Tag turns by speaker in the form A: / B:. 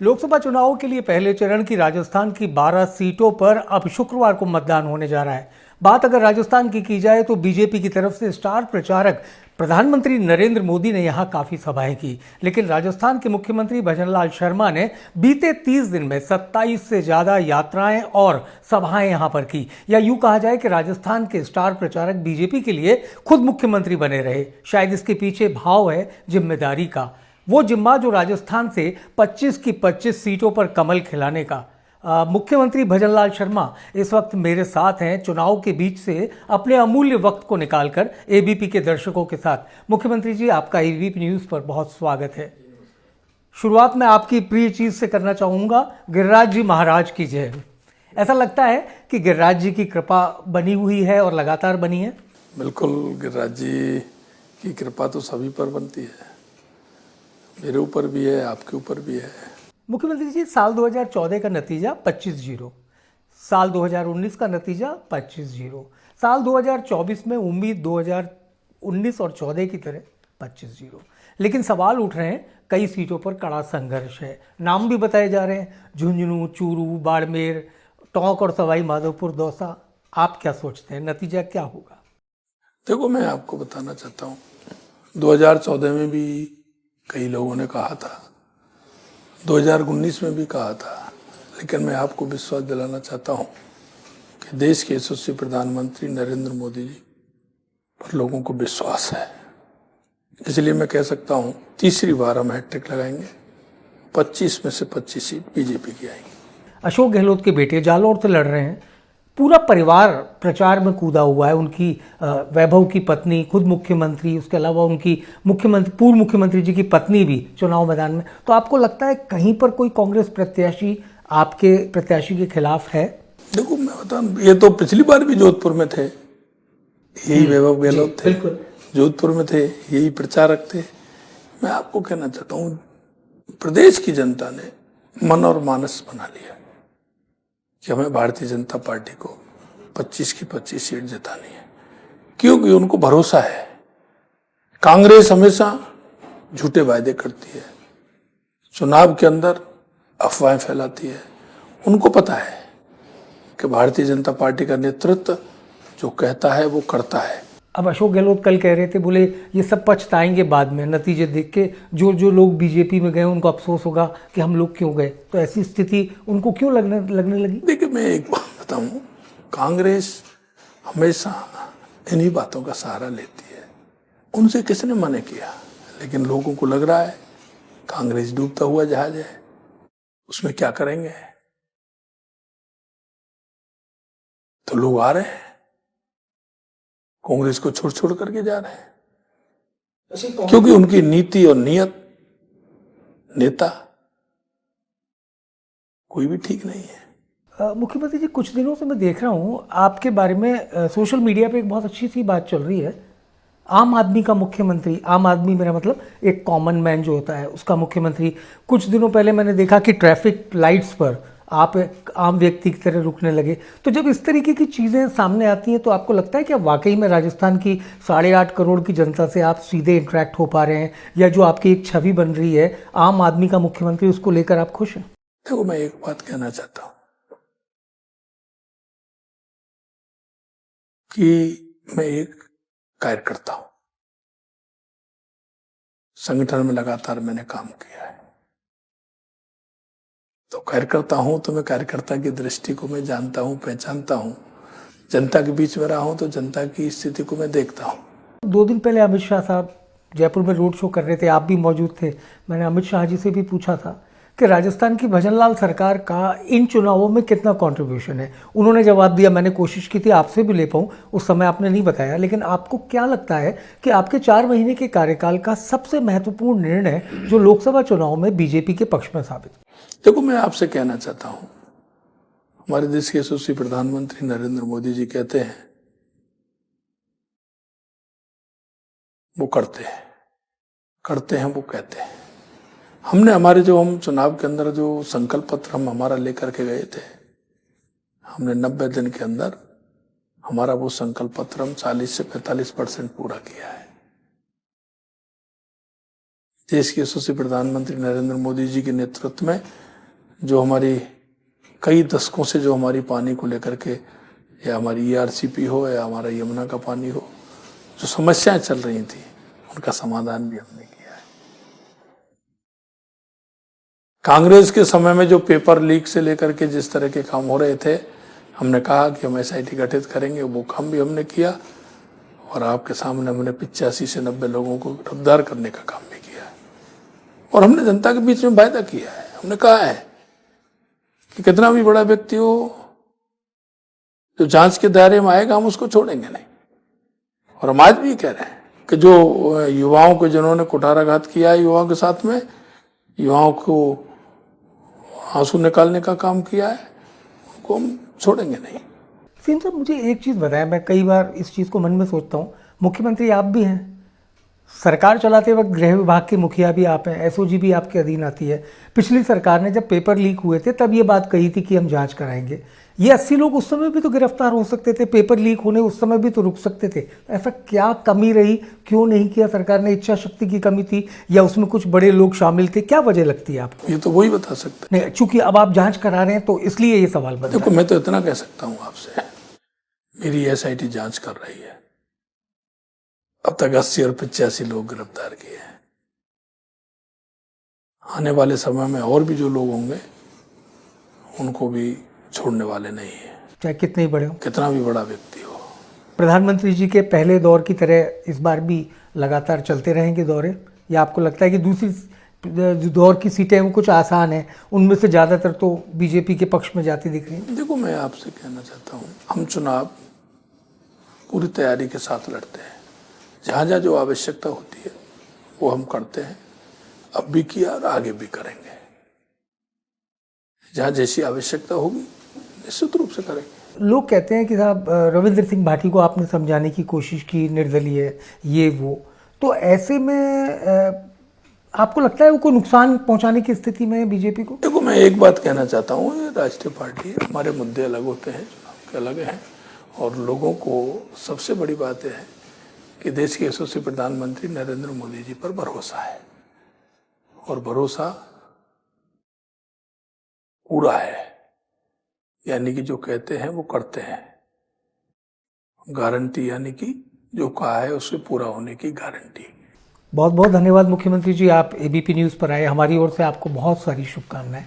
A: लोकसभा चुनाव के लिए पहले चरण की राजस्थान की 12 सीटों पर अब शुक्रवार को मतदान होने जा रहा है। बात अगर राजस्थान की जाए तो बीजेपी की तरफ से स्टार प्रचारक प्रधानमंत्री नरेंद्र मोदी ने यहां काफी सभाएं की, लेकिन राजस्थान के मुख्यमंत्री भजनलाल शर्मा ने बीते 30 दिन में 27 से ज्यादा यात्राएं और सभाएं यहां पर की। या यूं कहा जाए कि राजस्थान के स्टार प्रचारक बीजेपी के लिए खुद मुख्यमंत्री बने रहे। शायद इसके पीछे भाव है जिम्मेदारी का, वो जिम्मा जो राजस्थान से 25 की 25 सीटों पर कमल खिलाने का। मुख्यमंत्री भजनलाल शर्मा इस वक्त मेरे साथ हैं, चुनाव के बीच से अपने अमूल्य वक्त को निकालकर एबीपी के दर्शकों के साथ। मुख्यमंत्री जी, आपका एबीपी न्यूज़ पर बहुत स्वागत है। शुरुआत में आपकी प्रिय चीज़ से करना चाहूँगा, गिरिराज जी महाराज की जय। ऐसा लगता है कि गिरिराज जी की कृपा बनी हुई है और लगातार बनी है।
B: बिल्कुल, गिरिराज जी की कृपा तो सभी पर बनती है, मेरे ऊपर भी है, आपके ऊपर भी है।
A: मुख्यमंत्री जी, साल 2014 का नतीजा 25-0, साल 2019 का नतीजा 25-0, साल 2024 में उम्मीद 2019 और 14 की तरह 25-0। लेकिन सवाल उठ रहे हैं, कई सीटों पर कड़ा संघर्ष है। नाम भी बताए जा रहे हैं, झुंझुनू, चूरू, बाड़मेर, टोंक और सवाई माधोपुर, दौसा। आप क्या सोचते हैं, नतीजा क्या होगा?
B: देखो, मैं आपको बताना चाहता हूँ, 2014 में भी कई लोगों ने कहा था, 2019 में भी कहा था, लेकिन मैं आपको विश्वास दिलाना चाहता हूं कि देश के यशस्वी प्रधानमंत्री नरेंद्र मोदी जी पर लोगों को विश्वास है। इसलिए मैं कह सकता हूं, तीसरी बार हम हैट्रिक लगाएंगे, 25 में से 25 सीट बीजेपी की आएंगी।
A: अशोक गहलोत के बेटे जालौर से लड़ रहे हैं, पूरा परिवार प्रचार में कूदा हुआ है। उनकी वैभव की पत्नी, खुद मुख्यमंत्री, उसके अलावा उनकी पूर्व मुख्यमंत्री जी की पत्नी भी चुनाव मैदान में। तो आपको लगता है कहीं पर कोई कांग्रेस प्रत्याशी आपके प्रत्याशी के खिलाफ है?
B: देखो, मैं बताऊं, ये तो पिछली बार भी जोधपुर में थे, यही वैभव गहलोत थे, जोधपुर में थे, यही प्रचारक थे। मैं आपको कहना चाहता हूँ, प्रदेश की जनता ने मन और मानस बना लिया कि हमें भारतीय जनता पार्टी को 25 की 25 सीट जितानी है, क्योंकि उनको भरोसा है। कांग्रेस हमेशा झूठे वायदे करती है, चुनाव के अंदर अफवाहें फैलाती है। उनको पता है कि भारतीय जनता पार्टी का नेतृत्व जो कहता है वो करता है।
A: अब अशोक गहलोत कल कह रहे थे, बोले ये सब पछताएंगे बाद में, नतीजे देख के जो लोग बीजेपी में गए उनको अफसोस होगा कि हम लोग क्यों गए। तो ऐसी स्थिति उनको क्यों लगने लगी?
B: देखिए, मैं एक बात बताऊं, कांग्रेस हमेशा इन्हीं बातों का सहारा लेती है। उनसे किसने मना किया? लेकिन लोगों को लग रहा है कांग्रेस डूबता हुआ जहाज है, उसमें क्या करेंगे? तो लोग आ रहे हैं, कांग्रेस को छोड़ करके जा रहे हैं, क्योंकि उनकी नीति और नियत, नेता कोई भी ठीक नहीं है।
A: मुख्यमंत्री जी, कुछ दिनों से मैं देख रहा हूँ आपके बारे में सोशल मीडिया पे एक बहुत अच्छी सी बात चल रही है। आम आदमी का मुख्यमंत्री, आम आदमी मेरा मतलब एक कॉमन मैन जो होता है उसका मुख्यमंत्री। कुछ दिनों पहले मैंने देखा कि ट्रैफिक लाइट्स पर आप एक आम व्यक्ति की तरह रुकने लगे। तो जब इस तरीके की चीज़ें सामने आती हैं तो आपको लगता है कि वाकई में राजस्थान की 8.5 करोड़ की जनता से आप सीधे इंटरेक्ट हो पा रहे हैं, या जो आपकी एक छवि बन रही है आम आदमी का मुख्यमंत्री, उसको लेकर आप खुश हैं?
B: देखो, मैं एक बात कहना चाहता हूं कि मैं एक कार्यकर्ता हूं, संगठन में लगातार मैंने काम किया है, तो कार्यकर्ता हूं तो मैं कार्यकर्ता की दृष्टि को मैं जानता हूं, पहचानता हूं। जनता के बीच में रहा हूं तो जनता की स्थिति को मैं देखता हूं।
A: 2 दिन पहले अमित शाह साहब जयपुर में रोड शो कर रहे थे, आप भी मौजूद थे। मैंने अमित शाह जी से भी पूछा था कि राजस्थान की भजनलाल सरकार का इन चुनावों में कितना कंट्रीब्यूशन है। उन्होंने जवाब दिया, मैंने कोशिश की थी आपसे भी ले पाऊँ, उस समय आपने नहीं बताया, लेकिन आपको क्या लगता है कि आपके 4 महीने के कार्यकाल का सबसे महत्वपूर्ण निर्णय जो लोकसभा चुनाव में बीजेपी के पक्ष में साबित?
B: देखो, मैं आपसे कहना चाहता हूं, हमारे देश के यशस्वी प्रधानमंत्री नरेंद्र मोदी जी कहते हैं वो करते हैं वो कहते हैं। हमने हम चुनाव के अंदर जो संकल्प पत्र हम हमारा लेकर के गए थे, हमने 90 दिन के अंदर हमारा वो संकल्प पत्र हम 40 से 45% पूरा किया है। देश के यशस्वी प्रधानमंत्री नरेंद्र मोदी जी के नेतृत्व में जो हमारी कई दशकों से जो हमारी पानी को लेकर के, या हमारी ERCP हो या हमारा यमुना का पानी हो, जो समस्याएं चल रही थी उनका समाधान भी हमने किया है। कांग्रेस के समय में जो पेपर लीक से लेकर के जिस तरह के काम हो रहे थे, हमने कहा कि हम SIT गठित करेंगे, वो काम भी हमने किया और आपके सामने हमने 85 से 90 लोगों को गिरफ्तार करने का काम भी किया है। और हमने जनता के बीच में वायदा किया है, हमने कहा है कि कितना भी बड़ा व्यक्ति हो जो जांच के दायरे में आएगा हम उसको छोड़ेंगे नहीं। और हम आज भी कह रहे हैं कि जो युवाओं को जिन्होंने कुठाराघात किया है युवाओं के साथ में, युवाओं को आंसू निकालने का काम किया है, उनको हम छोड़ेंगे नहीं।
A: सीएम साहब, मुझे एक चीज़ बताएं, मैं कई बार इस चीज़ को मन में सोचता हूँ, मुख्यमंत्री आप भी हैं, सरकार चलाते वक्त गृह विभाग के मुखिया भी आप हैं, SOG भी आपके अधीन आती है। पिछली सरकार ने जब पेपर लीक हुए थे तब ये बात कही थी कि हम जांच कराएंगे। ये 80 लोग उस समय भी तो गिरफ्तार हो सकते थे, पेपर लीक होने उस समय भी तो रुक सकते थे। ऐसा क्या कमी रही, क्यों नहीं किया सरकार ने? इच्छा शक्ति की कमी थी या उसमें कुछ बड़े लोग शामिल थे? क्या वजह लगती है आपको?
B: ये तो वही बता सकते
A: नहीं, चूंकि अब आप जांच करा रहे हैं तो इसलिए ये सवाल बन रहा है।
B: देखो, मैं तो इतना कह सकता हूँ आपसे, मेरी SIT जांच कर रही है, अब तक 80 और 85 लोग गिरफ्तार किए हैं। आने वाले समय में और भी जो लोग होंगे उनको भी छोड़ने वाले नहीं है,
A: चाहे कितने ही बड़े हो,
B: कितना भी बड़ा व्यक्ति हो।
A: प्रधानमंत्री जी के पहले दौर की तरह इस बार भी लगातार चलते रहेंगे दौरे, या आपको लगता है कि दूसरी जो दौर की सीटें वो कुछ आसान हैं, उनमें से ज़्यादातर तो बीजेपी के पक्ष में जाती दिख रही है?
B: देखो, मैं आपसे कहना चाहता हूँ, हम चुनाव पूरी तैयारी के साथ लड़ते हैं। जहाँ जहाँ जो आवश्यकता होती है वो हम करते हैं, अब भी किया और आगे भी करेंगे। जहाँ जैसी आवश्यकता होगी निश्चित रूप से करेंगे।
A: लोग कहते हैं कि साहब रविंद्र सिंह भाटी को आपने समझाने की कोशिश की, निर्दलीय ये वो, तो ऐसे में आपको लगता है वो कोई नुकसान पहुंचाने की स्थिति में है बीजेपी को?
B: देखो, मैं एक बात कहना चाहता हूँ, ये राष्ट्रीय पार्टी है, हमारे मुद्दे अलग होते हैं, चुनाव के अलग हैं, और लोगों को सबसे बड़ी बात यह है कि देश के यशस्वी प्रधानमंत्री नरेंद्र मोदी जी पर भरोसा है, और भरोसा पूरा है, यानी कि जो कहते हैं वो करते हैं। गारंटी यानी कि जो कहा है उससे पूरा होने की गारंटी।
A: बहुत बहुत धन्यवाद मुख्यमंत्री जी, आप ABP न्यूज़ पर आए। हमारी ओर से आपको बहुत सारी शुभकामनाएं।